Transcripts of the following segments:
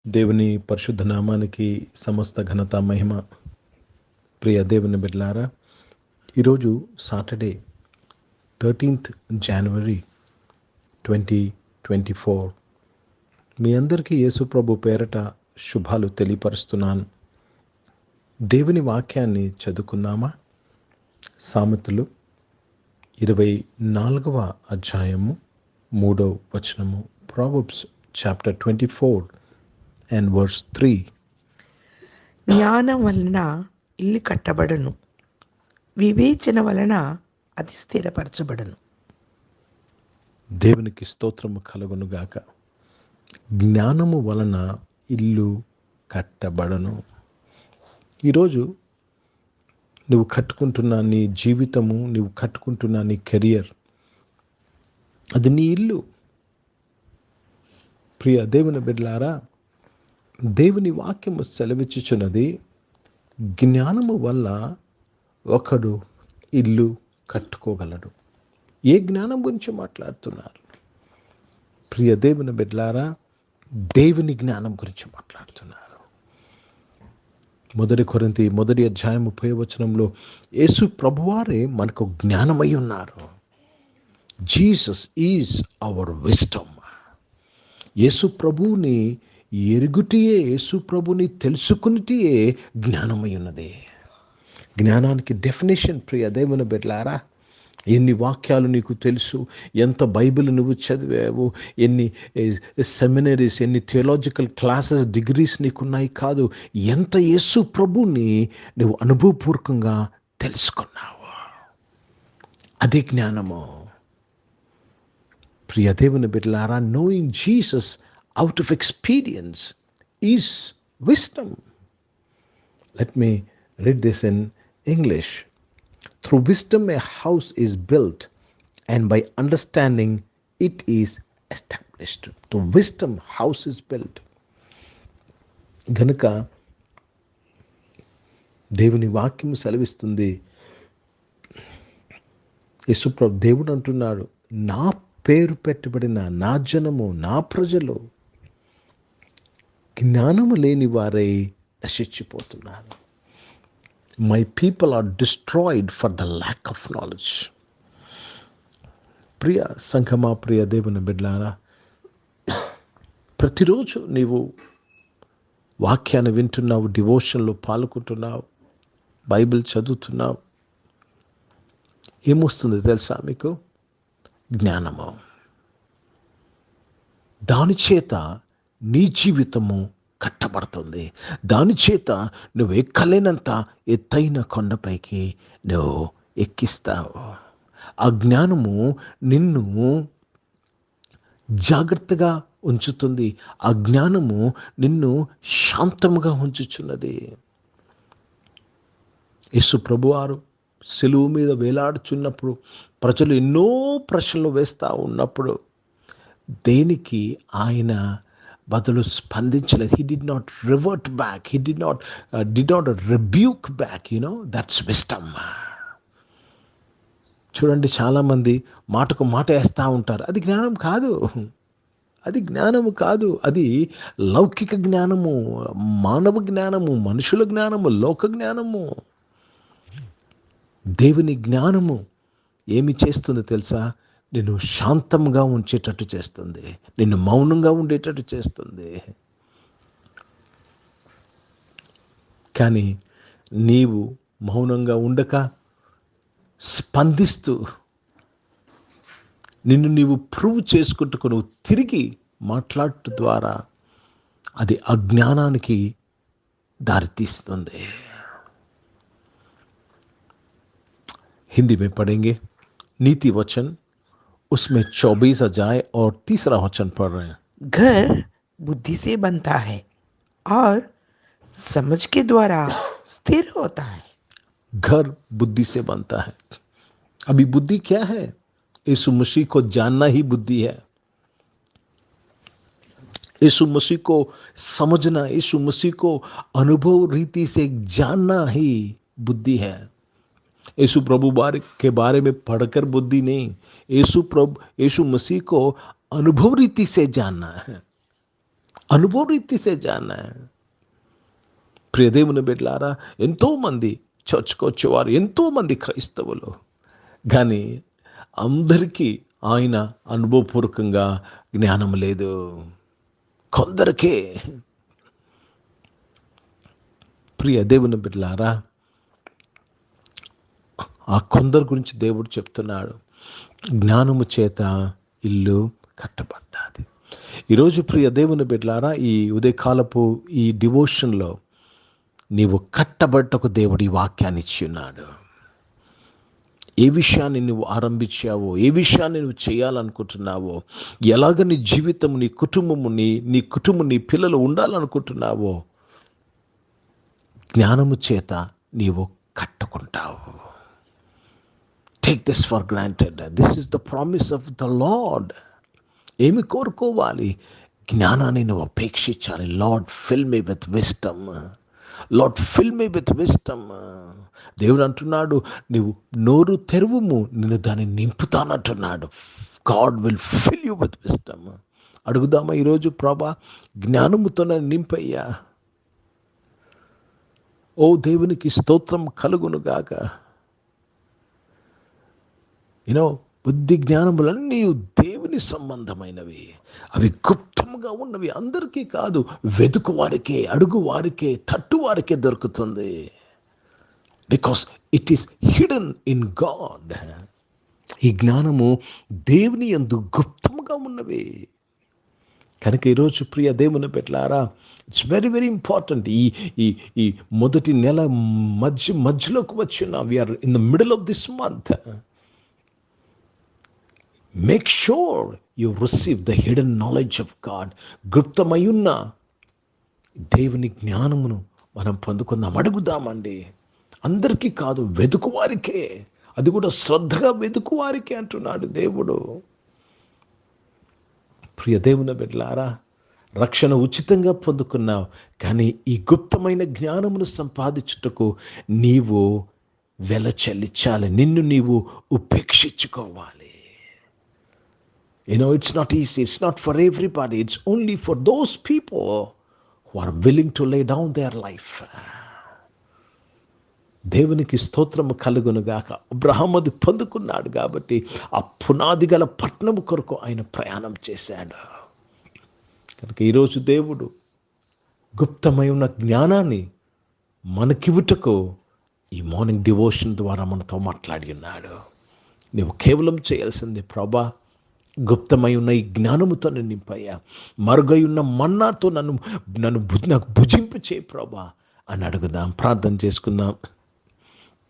దేవుని పరిశుద్ధ నామానికి సమస్త ఘనత మహిమ. ప్రియ దేవుని బిడ్డలారా, ఈరోజు సాటర్డే 13th January 2024. మీ అందరికీ యేసు ప్రభు పేరట శుభాలు తెలియపరుస్తున్నాను. దేవుని వాక్యాన్ని చదువుకుందామా? సామెతలు 24వ అధ్యాయము 3వ వచనము. Proverbs chapter 24 and verse 3. జ్ఞానం వలన ఇల్లు కట్టబడును, వివేచన వలన అది స్థిరపరచబడును. దేవునికి స్తోత్రము కలుగునుగాక. జ్ఞానము వలన ఇల్లు కట్టబడను. ఈరోజు నువ్వు కట్టుకుంటున్న నీ జీవితము, నువ్వు కట్టుకుంటున్న నీ కెరియర్, అది నీ ఇల్లు. ప్రియ దేవుని బిడ్డలారా, దేవుని వాక్యము సెలవిచ్చుచున్నది, జ్ఞానము వల్ల ఒకడు ఇల్లు కట్టుకోగలడు. ఏ జ్ఞానం గురించి మాట్లాడుతున్నారు? ప్రియ దేవుని బిడ్డలారా, దేవుని జ్ఞానం గురించి మాట్లాడుతున్నారు. 1 కొరింథీ 1వ అధ్యాయం 30వ వచనంలో యేసు ప్రభువారే మనకు జ్ఞానమై ఉన్నారు. Jesus is our wisdom. యేసు ప్రభువుని ఎరుగుటియే, యేసు ప్రభుని తెలుసుకునిటియే జ్ఞానమై ఉన్నది. జ్ఞానానికి డెఫినేషన్, ప్రియ దేవుని బిడ్డలారా, ఎన్ని వాక్యాలు నీకు తెలుసు, ఎంత బైబిల్ నువ్వు చదివావు, ఎన్ని సెమినరీస్, ఎన్ని థియోలాజికల్ క్లాసెస్, డిగ్రీస్ నీకున్నాయి కాదు, ఎంత యేసు ప్రభుని నువ్వు అనుభవపూర్వకంగా తెలుసుకున్నావు. అది జ్ఞానము. ప్రియ దేవుని బిడ్డలారా, knowing Jesus out of experience is wisdom. Let me read this in English. Through wisdom a house is built, and by understanding it is established. Through wisdom house is built. గనుక దేవుని వాక్యం సెలవిస్తుంది, యేసుప్రభు దేవుడు అంటున్నాడు, నా పేరు పెట్టబడిన నా జనము, నా ప్రజలు జ్ఞానము లేని వారై నశించిపోతున్నారు. My people are destroyed for the lack of knowledge. ప్రియ సంఘమా, ప్రియ దేవుని బిడ్డలారా, ప్రతిరోజు నీవు వాక్యాన్ని వింటున్నావు, డివోషన్లో పాల్గొంటున్నావు, బైబిల్ చదువుతున్నావు. ఏమొస్తుంది తెలుసా మీకు? జ్ఞానము. దాని చేత నీ జీవితము కట్టబడుతుంది. దాని చేత నువ్వు ఎక్కలేనంత ఎత్తైన కొండపైకి నువ్వు ఎక్కిస్తావు. ఆ జ్ఞానము నిన్ను జాగ్రత్తగా ఉంచుతుంది. ఆ జ్ఞానము నిన్ను శాంతముగా ఉంచుచున్నది. యేసు ప్రభువారు సిలువ మీద వేలాడుచున్నప్పుడు, ప్రజలు ఎన్నో ప్రశ్నలు వేస్తూ ఉన్నప్పుడు, దేనికి ఆయన బదులు స్పందించలేదు. He did not revert back, he did not rebuke back. That's wisdom. చూడండి, చాలామంది మాటకు మాట వేస్తూ ఉంటారు. అది జ్ఞానం కాదు, అది జ్ఞానము కాదు. అది లౌకిక జ్ఞానము, మానవ జ్ఞానము, మనుషుల జ్ఞానము, లోక జ్ఞానము. దేవుని జ్ఞానము ఏమి చేస్తుంది తెలుసా? నిన్ను శాంతంగా ఉంచేటట్టు చేస్తుంది, నిన్ను మౌనంగా ఉండేటట్టు చేస్తుంది. కానీ నీవు మౌనంగా ఉండక స్పందిస్తూ, నిన్ను నీవు ప్రూవ్ చేసుకుంటూ నువ్వు తిరిగి మాట్లాడటం ద్వారా అది అజ్ఞానానికి దారితీస్తుంది. हिंदी में पढ़ेंगे नीति वचन, उसमें 24 अध्याय और 3रा वचन पढ़ रहे हैं. घर बुद्धि से बनता है और समझ के द्वारा स्थिर होता है. घर बुद्धि से बनता है. अभी बुद्धि क्या है? यीशु मसीह को जानना ही बुद्धि है. यीशु मसीह को समझना, यीशु मसीह को अनुभव रीति से जानना ही बुद्धि है. यीशु प्रभु के बारे में पढ़कर बुद्धि नहीं, यीशु मसीह को अनुभव रीति से जानना है. అనుభవ రీతిసే జానా. ప్రియదేవుని బిడ్డలారా, ఎంతోమంది చర్చ్కి వచ్చేవారు, ఎంతోమంది క్రైస్తవులు, కానీ అందరికీ ఆయన అనుభవపూర్వకంగా జ్ఞానం లేదు. కొందరికే. ప్రియ దేవుని బిడ్డలారా, ఆ కొందరి గురించి దేవుడు చెప్తున్నాడు, జ్ఞానము చేత ఇల్లు కట్టబడ్డాది. ఈరోజు ప్రియ దేవుని బిడ్డలారా, ఈ ఉదయకాలపు ఈ డివోషన్లో నీవు కట్టబడ్డకు దేవుడు ఈ వాక్యాన్ని ఇచ్చి ఉన్నాడు. ఏ విషయాన్ని నువ్వు ఆరంభించావో, ఏ విషయాన్ని నువ్వు చేయాలనుకుంటున్నావో, ఎలాగ నీ జీవితం, నీ కుటుంబము, నీ కుటుంబం, నీ పిల్లలు ఉండాలనుకుంటున్నావో, జ్ఞానము చేత నీవు కట్టుకుంటావు. Take this for granted. This is the promise of the Lord. ఏమి కోరుకోవాలి? జ్ఞానాన్ని నువ్వు అపేక్షించాలి. Lord fill me with wisdom. Lord fill me with wisdom. దేవుడు అంటున్నాడు, నువ్వు నోరు తెరువుము, నేను దాన్ని నింపుతానంటున్నాడు. God will fill you with wisdom. అడుగుదామా ఈరోజు, ప్రభా జ్ఞానముతో నన్ను నింపయ్యా. ఓ దేవునికి స్తోత్రం కలుగునుగాక. బుద్ధి జ్ఞానములన్నీ దేవుని సంబంధమైనవి, అవి గుప్తంగా ఉన్నవి. అందరికీ కాదు, వెతుకు వారికే, అడుగు వారికే, తట్టు వారికే దొరుకుతుంది. Because it is hidden in God. ఈ జ్ఞానము దేవుని యందు గుప్తముగా ఉన్నవి. కనుక ఈరోజు ప్రియ దేవుని బిడ్డలారా, ఇట్స్ వెరీ వెరీ ఇంపార్టెంట్. ఈ మొదటి నెల మధ్యలోకి వచ్చిన, we're in the middle of this month. Make sure you receive the hidden knowledge of God. గుప్తమయ్యున్న దేవుని జ్ఞానమును మనం పొందుకుందాం. అడుగుదామండి. అందరికీ కాదు, వెతుకువారికే, అది కూడా శ్రద్ధగా వెతుకువారికే అంటున్నాడు దేవుడు. ప్రియ దేవుని బిడ్డలారా, రక్షణ ఉచితంగా పొందుకున్నావు, కానీ ఈ గుప్తమైన జ్ఞానమును సంపాదించుటకు నీవు వెల చెల్లించాలి. నిన్ను నీవు ఉపేక్షించుకోవాలి. It's not easy. It's not for everybody. It's only for those people who are willing to lay down their life. దేవునికి స్తోత్రము కలుగునుగాక. అబ్రహాము అది పొందుకున్నాడు కాబట్టి ఆ పునాది గల పట్టణము కొరకు ఆయన ప్రయాణం చేశాడు. కనుక ఈరోజు దేవుడు గుప్తమై ఉన్న జ్ఞానాన్ని మనకివ్వుటకు ఈ మార్నింగ్ డివోషన్ ద్వారా మనతో మాట్లాడి ఉన్నాడు. నువ్వు కేవలం చేయాల్సింది, ప్రభా గుప్తమై ఉన్న ఈ జ్ఞానముతో నన్ను నింపయ్యా, మరుగై ఉన్న మన్నాతో నాకు భుజింపు చేయి ప్రభా అని అడుగుదాం. ప్రార్థన చేసుకుందాం.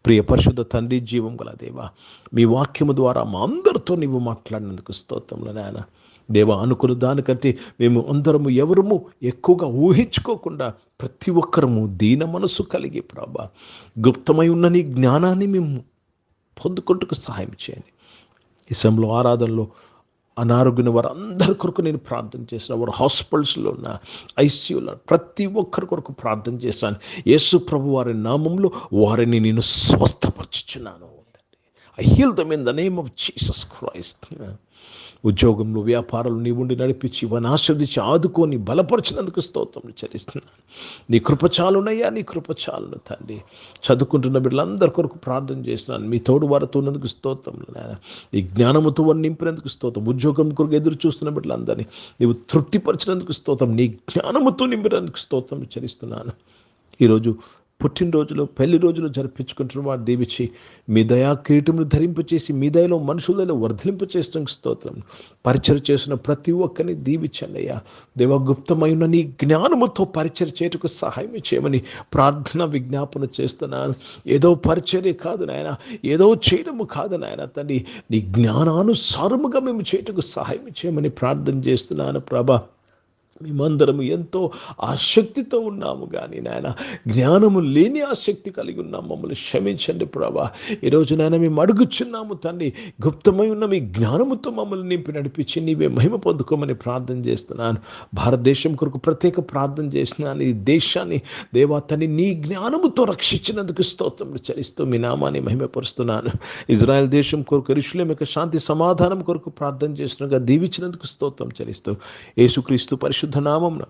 ప్రియ పరిశుద్ధ తండ్రి, జీవం గల దేవా, మీ వాక్యము ద్వారా మా అందరితో నీవు మాట్లాడినందుకు స్తోత్రములు నాయన. దేవా, అనుకున్న దానికంటే మేము అందరము ఎవరము ఎక్కువగా ఊహించుకోకుండా ప్రతి ఒక్కరము దీన మనసు కలిగి ప్రభా గుప్తమై ఉన్న నీ జ్ఞానాన్ని మేము పొందుకుంటూ సహాయం చేయండి. ఈ సమయంలో ఆరాధనలో అనారోగ్యం వారందరి కొరకు నేను ప్రార్థన చేసిన, వారు హాస్పిటల్స్లో ఉన్న, ఐసీయూలో ప్రతి ఒక్కరి కొరకు ప్రార్థన చేశాను. యేసు ప్రభు వారి నామంలో వారిని నేను స్వస్థపరచుచున్నాను. I heal them in the name of Jesus Christ. ఉద్యోగంలో, వ్యాపారాలు నీ ఉండి నడిపించి వారిని ఆశీర్వదించి ఆదుకొని బలపరిచినందుకు స్తోత్రం చెల్లిస్తున్నాను. నీ కృపచాలునయ్యా, నీ కృపచాలను తండ్రి. చదువుకుంటున్న బిడ్డలందరి కొరకు ప్రార్థన చేస్తున్నాను. మీ తోడు వారితో ఉన్నందుకు స్తోత్రం నాయన. నీ జ్ఞానముతో వారిని నింపినందుకు స్తోత్రం. ఉద్యోగం కొరకు ఎదురు చూస్తున్న బిడ్డలందరినీ నీవు తృప్తిపరిచినందుకు స్తోత్రం. నీ జ్ఞానముతో నింపినందుకు స్తోత్రం చెల్లిస్తున్నాను. ఈరోజు పుట్టినరోజులు, పెళ్లి రోజులు జరిపించుకుంటున్న వారు దీవించి మీ దయా కిరీటములు ధరింపచేసి మీ దయలో మనుషులలో వర్ధలింపచేసిన స్తోత్రం. పరిచయం చేసిన ప్రతి ఒక్కరిని దీవించండి అయ్యా. దేవగుప్తమైన నీ జ్ఞానముతో పరిచయం చేయటకు సహాయం చేయమని ప్రార్థన విజ్ఞాపన చేస్తున్నాను. ఏదో పరిచర్య కాదు నాయన, ఏదో చేయడము కాదు నాయన తండ్రి, నీ జ్ఞానానుసారముగా మేము చేయటకు సహాయం చేయమని ప్రార్థన చేస్తున్నాను ప్రభా. మేమందరము ఎంతో ఆసక్తితో ఉన్నాము, కానీ నాయన జ్ఞానము లేని ఆసక్తి కలిగి ఉన్నాము. మమ్మల్ని క్షమించండి ప్రభా. ఈరోజు నాయన మేము అడుగుచున్నాము తండ్రి, గుప్తమై ఉన్న మీ జ్ఞానముతో మమ్మల్ని నింపి నడిపించి నీవే మహిమ పొందుకోమని ప్రార్థన చేస్తున్నాను. భారతదేశం కొరకు ప్రత్యేక ప్రార్థన చేస్తున్నాను. ఈ దేశాన్ని దేవా తండ్రి నీ జ్ఞానముతో రక్షించినందుకు స్తోత్రములు చెల్లిస్తూ మీ నామాన్ని మహిమపరుస్తున్నాను. ఇజ్రాయెల్ దేశం కొరకు, యెరూషలేము యొక్క శాంతి సమాధానం కొరకు ప్రార్థన చేస్తున్నగా దీవించినందుకు స్తోత్రం చెల్లిస్తూ యేసుక్రీస్తు పరిశుద్ధ పరిశుద్ధ నామం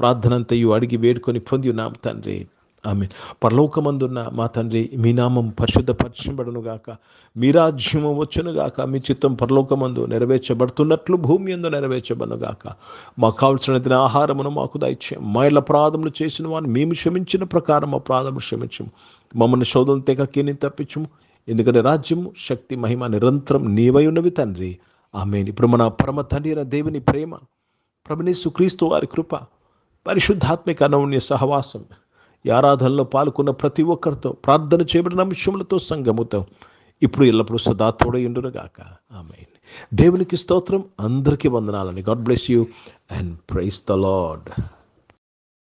ప్రార్థన అంతయు అడిగి వేడుకొని పొంది ఉన్నాం తండ్రి. ఆమేన్. పరలోకమందున్న మా తండ్రి, మీ నామం పరిశుద్ధపరచబడునుగాక, మీ రాజ్యము వచ్చునుగాక, మీ చిత్తం పరలోకమందు నెరవేర్చబడుతున్నట్లు భూమి యందు నెరవేర్చబడునుగాక. మాకు కావలసిన దిన ఆహారమును మాకు దయచేయం. మా ఇళ్ళ అపరాధములు చేసిన వారిని మేము క్షమించిన ప్రకారం అపరాధములు క్షమించము. మమ్మల్ని శోధన తెగకీని తప్పించుము. ఎందుకంటే రాజ్యము, శక్తి, మహిమ నిరంతరం నీవై ఉన్నవి తండ్రి. ఆమేన్. ఇప్పుడు మన పరమ తండ్రి అయిన దేవుని ప్రేమ, ప్రభువైన యేసుక్రీస్తు వారి కృప, పరిశుద్ధాత్మిక అనౌన్య సహవాసం, ఈ ఆరాధనలో పాల్గొన్న ప్రతి ఒక్కరితో, ప్రార్థన చేయబడిన అంశములతో, సంఘముతో ఇప్పుడు ఎల్లప్పుడూ సదా తోడై ఉండునుగాక. ఆమేన్. దేవునికి స్తోత్రం. అందరికీ వందనాలని. God bless you and praise the lord.